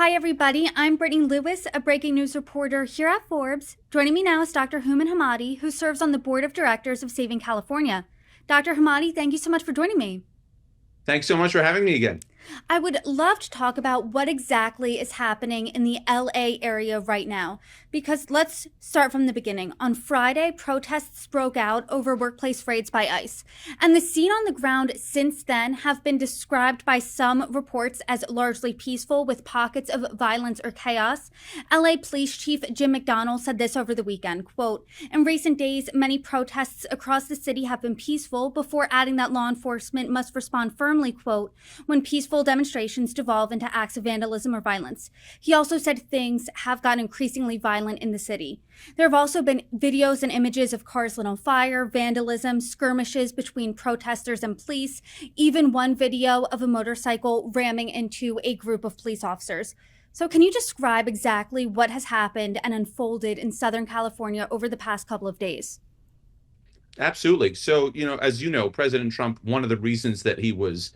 Hi, everybody. I'm Brittany Lewis, a breaking news reporter here at Forbes. Joining me now is Dr. Houman Hemmati, who serves on the board of directors of Saving California. Dr. Hemmati, thank you so much for joining me. Thanks so much for having me again. I would love to talk about what exactly is happening in the LA area right now, because let's start from the beginning. On Friday, protests broke out over workplace raids by ICE, and the scene on the ground since then have been described by some reports as largely peaceful with pockets of violence or chaos. LA Police Chief Jim McDonnell said this over the weekend, quote, "In recent days, many protests across the city have been peaceful," before adding that law enforcement must respond firmly, quote, "when peaceful demonstrations devolve into acts of vandalism or violence." He also said things have gotten increasingly violent in the city. There have also been videos and images of cars lit on fire, vandalism, skirmishes between protesters and police, even one video of a motorcycle ramming into a group of police officers. So can you describe exactly what has happened and unfolded in Southern California over the past couple of days? Absolutely. So, as you know, President Trump, one of the reasons that he was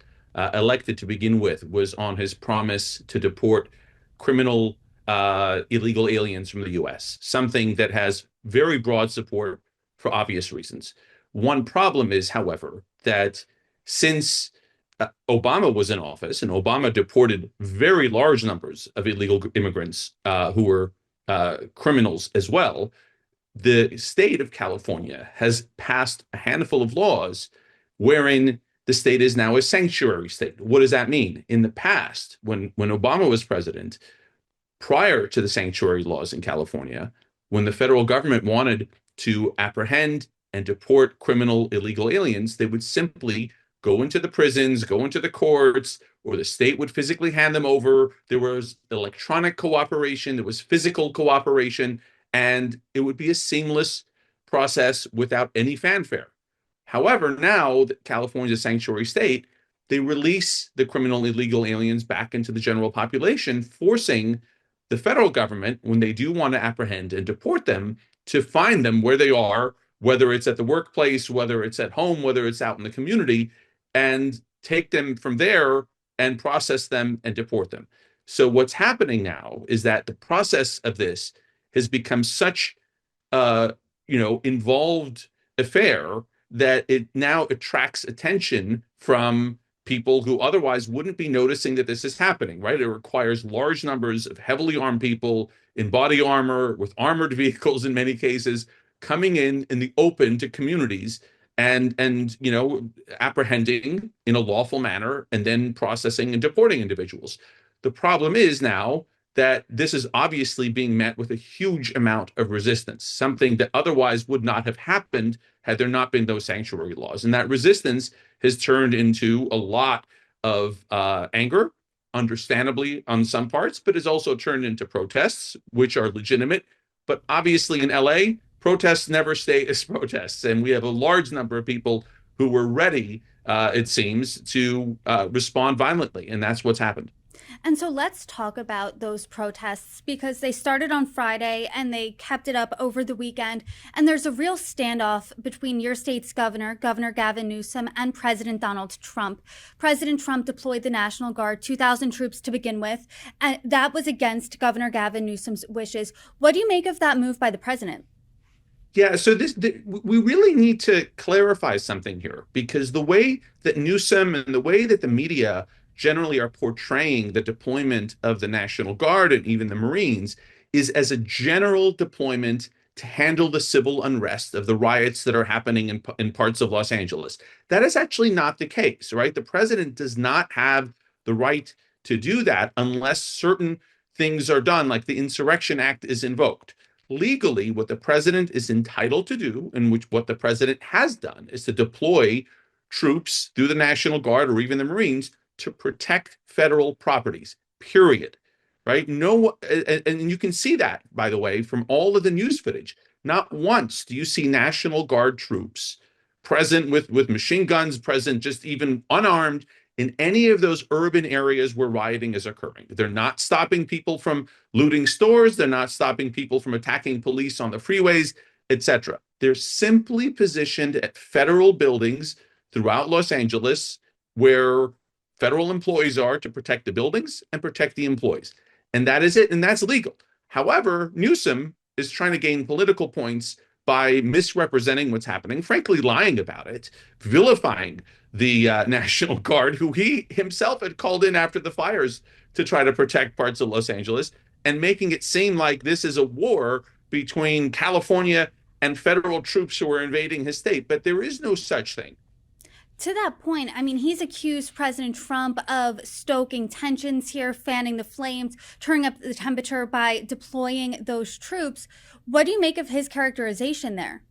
elected to begin with was on his promise to deport criminal illegal aliens from the U.S., something that has very broad support for obvious reasons. One problem is, however, that since Obama was in office and Obama deported very large numbers of illegal immigrants who were criminals as well, the state of California has passed a handful of laws wherein the state is now a sanctuary state. What does that mean? In the past, when Obama was president, prior to the sanctuary laws in California, when the federal government wanted to apprehend and deport criminal illegal aliens, they would simply go into the prisons, go into the courts, or the state would physically hand them over. There was electronic cooperation, there was physical cooperation, and it would be a seamless process without any fanfare. However, now that California is a sanctuary state, they release the criminal illegal aliens back into the general population, forcing the federal government, when they do want to apprehend and deport them, to find them where they are, whether it's at the workplace, whether it's at home, whether it's out in the community, and take them from there and process them and deport them. So what's happening now is that the process of this has become such involved affair that it now attracts attention from people who otherwise wouldn't be noticing that this is happening, right? It requires large numbers of heavily armed people in body armor, with armored vehicles in many cases, coming in the open to communities and apprehending in a lawful manner and then processing and deporting individuals. The problem is now that this is obviously being met with a huge amount of resistance, something that otherwise would not have happened had there not been those sanctuary laws. And that resistance has turned into a lot of anger, understandably on some parts, but has also turned into protests, which are legitimate. But obviously in LA, protests never stay as protests. And we have a large number of people who were ready, it seems, to respond violently. And that's what's happened. And so let's talk about those protests because they started on Friday and they kept it up over the weekend. And there's a real standoff between your state's governor, Governor Gavin Newsom, and President Donald Trump. President Trump deployed the National Guard, 2,000 troops to begin with, and that was against Governor Gavin Newsom's wishes. What do you make of that move by the president? Yeah, so we really need to clarify something here because the way that Newsom and the way that the media generally are portraying the deployment of the National Guard and even the Marines is as a general deployment to handle the civil unrest of the riots that are happening in parts of Los Angeles. That is actually not the case, right? The president does not have the right to do that unless certain things are done, like the Insurrection Act is invoked. Legally, what the president is entitled to do, and which what the president has done, is to deploy troops through the National Guard or even the Marines to protect federal properties, period. Right? No, and you can see that, by the way, from all of the news footage. Not once do you see National Guard troops present with machine guns, present just even unarmed in any of those urban areas where rioting is occurring. They're not stopping people from looting stores. They're not stopping people from attacking police on the freeways, etc. They're simply positioned at federal buildings throughout Los Angeles where federal employees are to protect the buildings and protect the employees. and that is it, and that's legal. However, Newsom is trying to gain political points by misrepresenting what's happening, frankly, lying about it, vilifying the National Guard, who he himself had called in after the fires to try to protect parts of Los Angeles, and making it seem like this is a war between California and federal troops who are invading his state. But there is no such thing. To that point, I mean, he's accused President Trump of stoking tensions here, fanning the flames, turning up the temperature by deploying those troops. What do you make of his characterization there?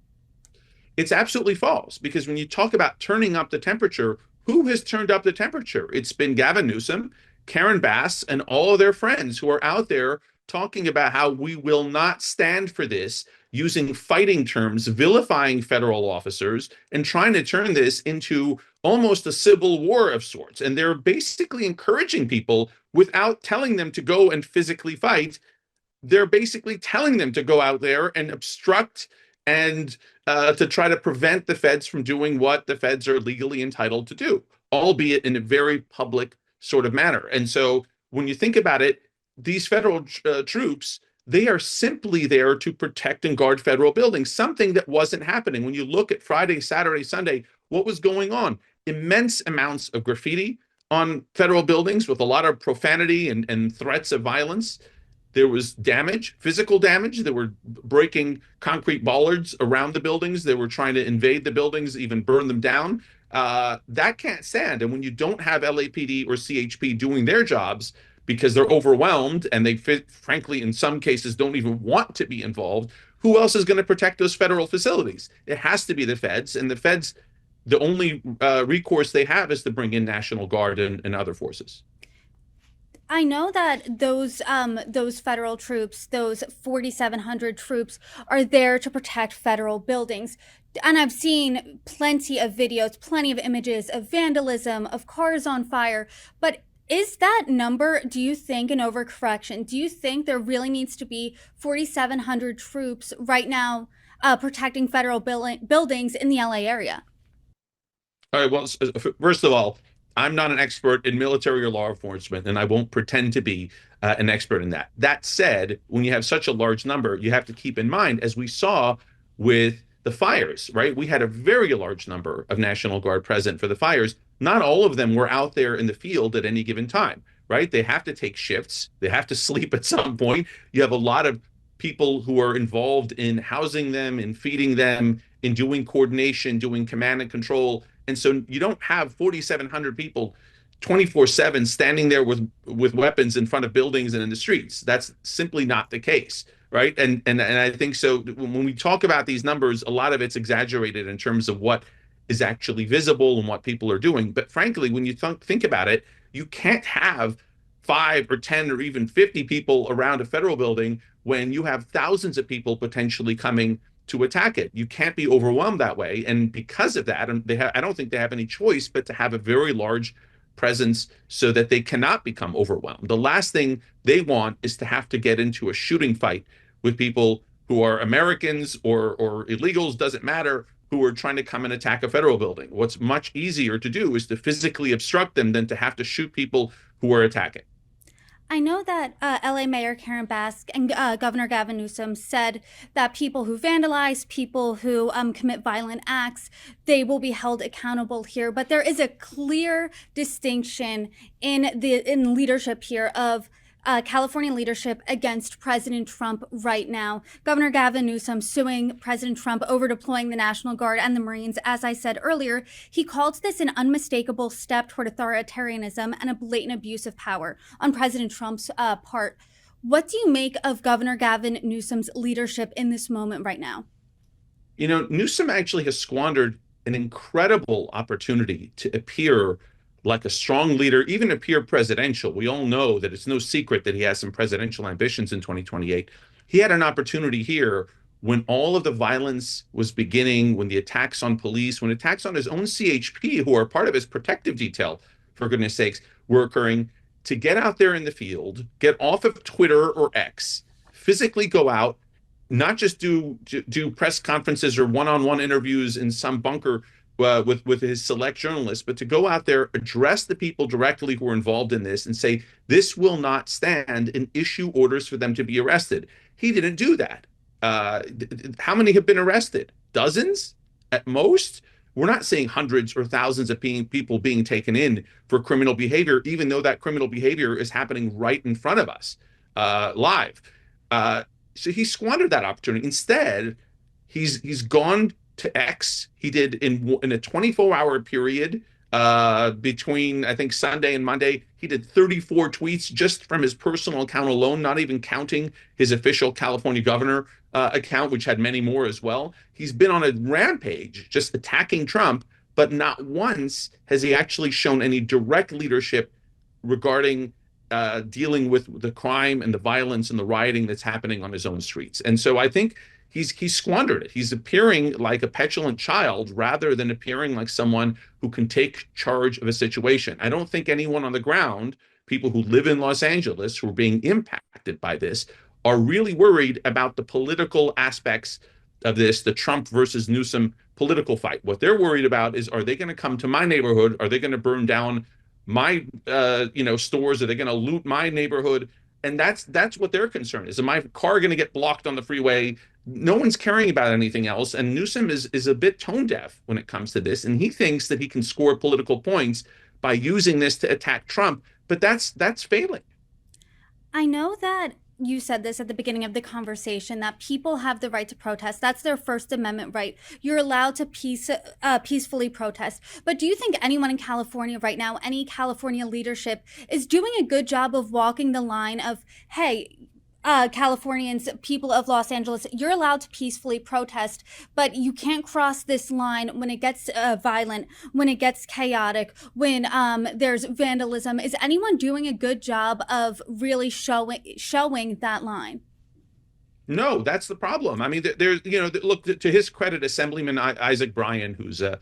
It's absolutely false because when you talk about turning up the temperature, who has turned up the temperature? It's been Gavin Newsom, Karen Bass, and all of their friends who are out there talking about how we will not stand for this, using fighting terms, vilifying federal officers, and trying to turn this into almost a civil war of sorts. And they're basically encouraging people without telling them to go and physically fight. They're basically telling them to go out there and obstruct and to try to prevent the feds from doing what the feds are legally entitled to do, albeit in a very public sort of manner. And so when you think about it, these federal troops, they are simply there to protect and guard federal buildings, something that wasn't happening. When you look at Friday, Saturday, Sunday, what was going on? Immense amounts of graffiti on federal buildings with a lot of profanity and threats of violence. There was damage, physical damage. They were breaking concrete bollards around the buildings. They were trying to invade the buildings, even burn them down. That can't stand. And when you don't have LAPD or CHP doing their jobs because they're overwhelmed and they, frankly, in some cases, don't even want to be involved, who else is going to protect those federal facilities? It has to be the feds. And the feds, the only recourse they have is to bring in National Guard and other forces. I know that those federal troops, those 4,700 troops, are there to protect federal buildings. And I've seen plenty of videos, plenty of images of vandalism, of cars on fire. But is that number, do you think, an overcorrection? Do you think there really needs to be 4,700 troops right now protecting federal buildings in the LA area? All right. Well, first of all, I'm not an expert in military or law enforcement, and I won't pretend to be an expert in that. That said, when you have such a large number, you have to keep in mind, as we saw with the fires, right? We had a very large number of National Guard present for the fires. Not all of them were out there in the field at any given time, right? They have to take shifts. They have to sleep at some point. You have a lot of people who are involved in housing them, in feeding them, in doing coordination, doing command and control. And so you don't have 4,700 people 24/7 standing there with weapons in front of buildings and in the streets. That's simply not the case, right? And I think so when we talk about these numbers, a lot of it's exaggerated in terms of what is actually visible and what people are doing. But frankly, when you think about it, you can't have 5 or 10 or even 50 people around a federal building when you have thousands of people potentially coming to attack it. You can't be overwhelmed that way. And because of that, and I don't think they have any choice but to have a very large presence so that they cannot become overwhelmed. The last thing they want is to have to get into a shooting fight with people who are Americans or illegals, doesn't matter, who are trying to come and attack a federal building. What's much easier to do is to physically obstruct them than to have to shoot people who are attacking. I know that LA Mayor Karen Bass and Governor Gavin Newsom said that people who vandalize, people who commit violent acts, they will be held accountable here. But there is a clear distinction in leadership here of California leadership against President Trump right now. Governor Gavin Newsom suing President Trump over deploying the National Guard and the Marines. As I said earlier, he called this an unmistakable step toward authoritarianism and a blatant abuse of power on President Trump's part. What do you make of Governor Gavin Newsom's leadership in this moment right now? You know, Newsom actually has squandered an incredible opportunity to appear like a strong leader, even appear presidential. We all know that it's no secret that he has some presidential ambitions in 2028. He had an opportunity here when all of the violence was beginning, when the attacks on police, when attacks on his own CHP, who are part of his protective detail, for goodness sakes, were occurring, to get out there in the field, get off of Twitter or X, physically go out, not just do press conferences or one-on-one interviews in some bunker, with his select journalists, but to go out there, address the people directly who are involved in this, and say this will not stand, and issue orders for them to be arrested. He didn't do that. How many have been arrested? Dozens at most. We're not saying hundreds or thousands of people being taken in for criminal behavior, even though that criminal behavior is happening right in front of us, live. Uh, so he squandered that opportunity. Instead, he's gone to X. He did in a 24-hour period between I think Sunday and Monday. He did 34 tweets just from his personal account alone, not even counting his official California governor account, which had many more as well. He's been on a rampage, just attacking Trump, but not once has he actually shown any direct leadership regarding dealing with the crime and the violence and the rioting that's happening on his own streets. And so I think he's squandered it. He's appearing like a petulant child rather than appearing like someone who can take charge of a situation. I don't think anyone on the ground, people who live in Los Angeles who are being impacted by this, are really worried about the political aspects of this, the Trump versus Newsom political fight. What they're worried about is, are they going to come to my neighborhood? Are they going to burn down my stores? Are they going to loot my neighborhood? And that's what their concern is. Is my car going to get blocked on the freeway? No one's caring about anything else. And Newsom is a bit tone deaf when it comes to this, and he thinks that he can score political points by using this to attack Trump. But that's failing. I know that you said this at the beginning of the conversation that people have the right to protest. That's their First Amendment right. You're allowed to peacefully protest. But do you think anyone in California right now, any California leadership, is doing a good job of walking the line of, hey, Californians, people of Los Angeles, you're allowed to peacefully protest, but you can't cross this line when it gets violent, when it gets chaotic, when there's vandalism. Is anyone doing a good job of really showing that line? No, that's the problem. I mean, there's, look, to his credit, Assemblyman Isaac Bryan, who's a,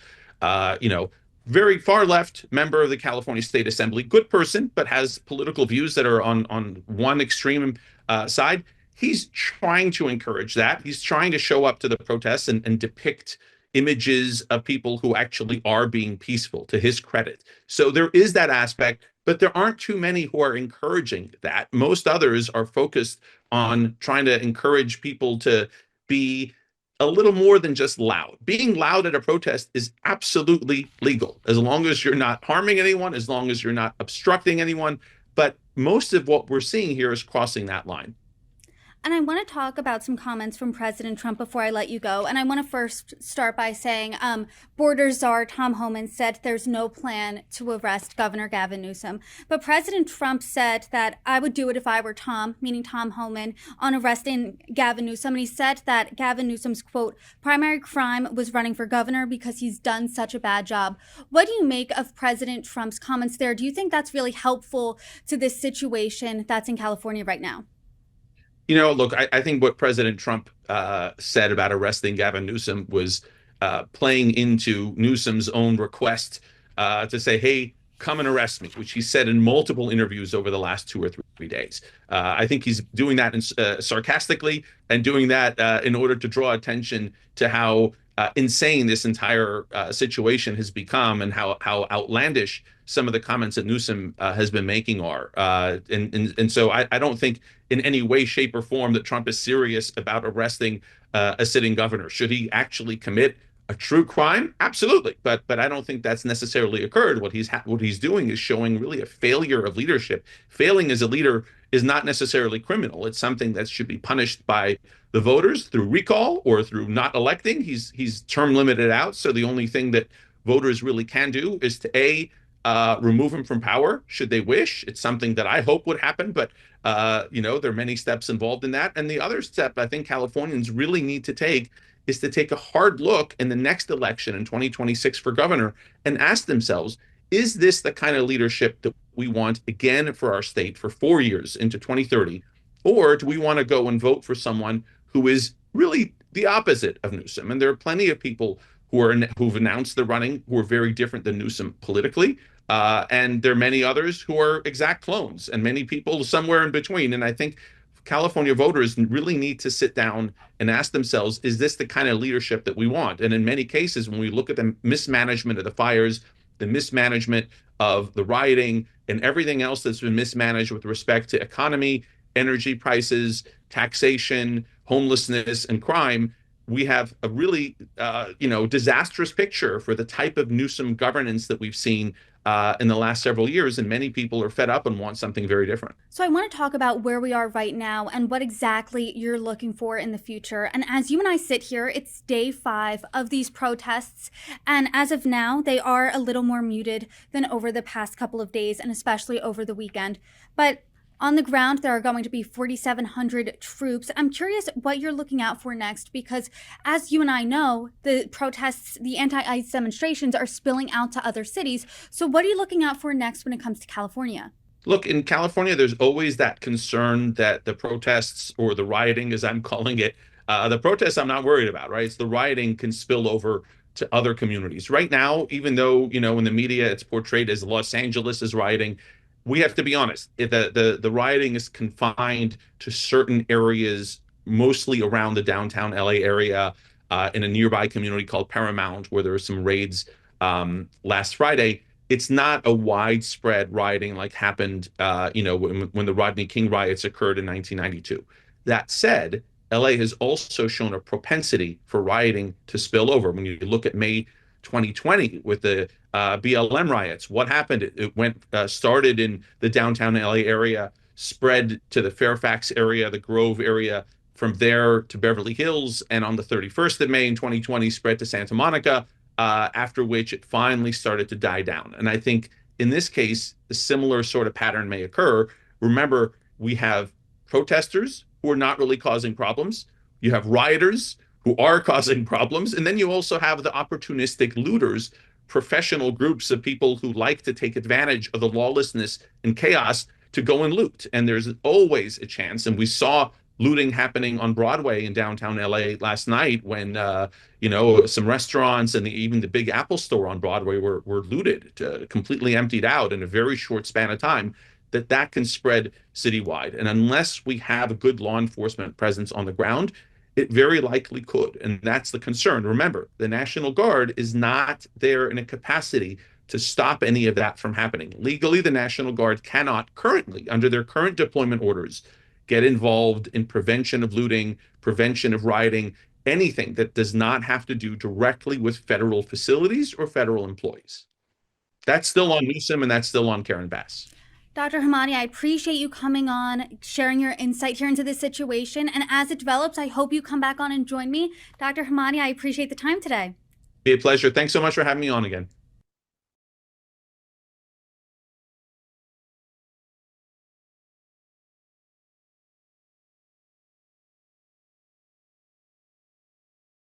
very far left member of the California State Assembly, good person, but has political views that are on one extreme side. He's trying to encourage that. He's trying to show up to the protests and depict images of people who actually are being peaceful, to his credit. So there is that aspect, but there aren't too many who are encouraging that. Most others are focused on trying to encourage people to be a little more than just loud. Being loud at a protest is absolutely legal, as long as you're not harming anyone, as long as you're not obstructing anyone. But most of what we're seeing here is crossing that line. And I want to talk about some comments from President Trump before I let you go. And I want to first start by saying border czar Tom Houman said there's no plan to arrest Governor Gavin Newsom. But President Trump said that I would do it if I were Tom, meaning Tom Houman, on arresting Gavin Newsom. And he said that Gavin Newsom's, quote, primary crime was running for governor because he's done such a bad job. What do you make of President Trump's comments there? Do you think that's really helpful to this situation that's in California right now? Look, I think what President Trump said about arresting Gavin Newsom was playing into Newsom's own request to say, hey, come and arrest me, which he said in multiple interviews over the last 2 or 3 days. I think he's doing that sarcastically and doing that in order to draw attention to how insane this entire situation has become and how outlandish some of the comments that Newsom has been making are. And so I don't think in any way, shape, or form that Trump is serious about arresting a sitting governor. Should he actually commit a true crime? Absolutely. But I don't think that's necessarily occurred. What he's doing is showing really a failure of leadership. Failing as a leader is not necessarily criminal. It's something that should be punished by the voters through recall or through not electing. He's term limited out. So the only thing that voters really can do is to remove him from power should they wish. It's something that I hope would happen, but there are many steps involved in that. And the other step I think Californians really need to take is to take a hard look in the next election in 2026 for governor and ask themselves, is this the kind of leadership that we want again for our state for 4 years into 2030? Or do we want to go and vote for someone who is really the opposite of Newsom? And there are plenty of people who've announced they're running who are very different than Newsom politically. And there are many others who are exact clones and many people somewhere in between. And I think California voters really need to sit down and ask themselves, is this the kind of leadership that we want? And in many cases, when we look at the mismanagement of the fires, the mismanagement of the rioting, and everything else that's been mismanaged with respect to economy, energy prices, taxation, homelessness, and crime, we have a really, disastrous picture for the type of Newsom governance that we've seen in the last several years, and many people are fed up and want something very different. So I want to talk about where we are right now and what exactly you're looking for in the future. And as you and I sit here, it's day 5 of these protests. And as of now, they are a little more muted than over the past couple of days, and especially over the weekend. But on the ground, there are going to be 4,700 troops. I'm curious what you're looking out for next, because as you and I know, the protests, the anti-ICE demonstrations are spilling out to other cities. So what are you looking out for next when it comes to California? Look, in California, there's always that concern that the protests, or the rioting, as I'm calling it, the protests I'm not worried about, right? It's the rioting can spill over to other communities. Right now, even though, in the media it's portrayed as Los Angeles is rioting, we have to be honest. The rioting is confined to certain areas, mostly around the downtown LA area, in a nearby community called Paramount, where there were some raids last Friday. It's not a widespread rioting like happened, when the Rodney King riots occurred in 1992. That said, LA has also shown a propensity for rioting to spill over. When you look at May 2020 with the BLM riots, what happened? It started in the downtown LA area, spread to the Fairfax area, the Grove area, from there to Beverly Hills, and on the 31st of May in 2020, spread to Santa Monica, after which it finally started to die down. And I think in this case, a similar sort of pattern may occur. Remember, we have protesters who are not really causing problems. You have rioters who are causing problems. And then you also have the opportunistic looters, professional groups of people who like to take advantage of the lawlessness and chaos to go and loot. And there's always a chance. And we saw looting happening on Broadway in downtown LA last night when, some restaurants and even the Big Apple store on Broadway were looted, completely emptied out in a very short span of time. That can spread citywide. And unless we have a good law enforcement presence on the ground, it very likely could. And that's the concern. Remember, the National Guard is not there in a capacity to stop any of that from happening. Legally, the National Guard cannot currently, under their current deployment orders, get involved in prevention of looting, prevention of rioting, anything that does not have to do directly with federal facilities or federal employees. That's still on Newsom, and that's still on Karen Bass. Dr. Hemmati, I appreciate you coming on, sharing your insight here into this situation. And as it develops, I hope you come back on and join me. Dr. Hemmati, I appreciate the time today. Be a pleasure. Thanks so much for having me on again.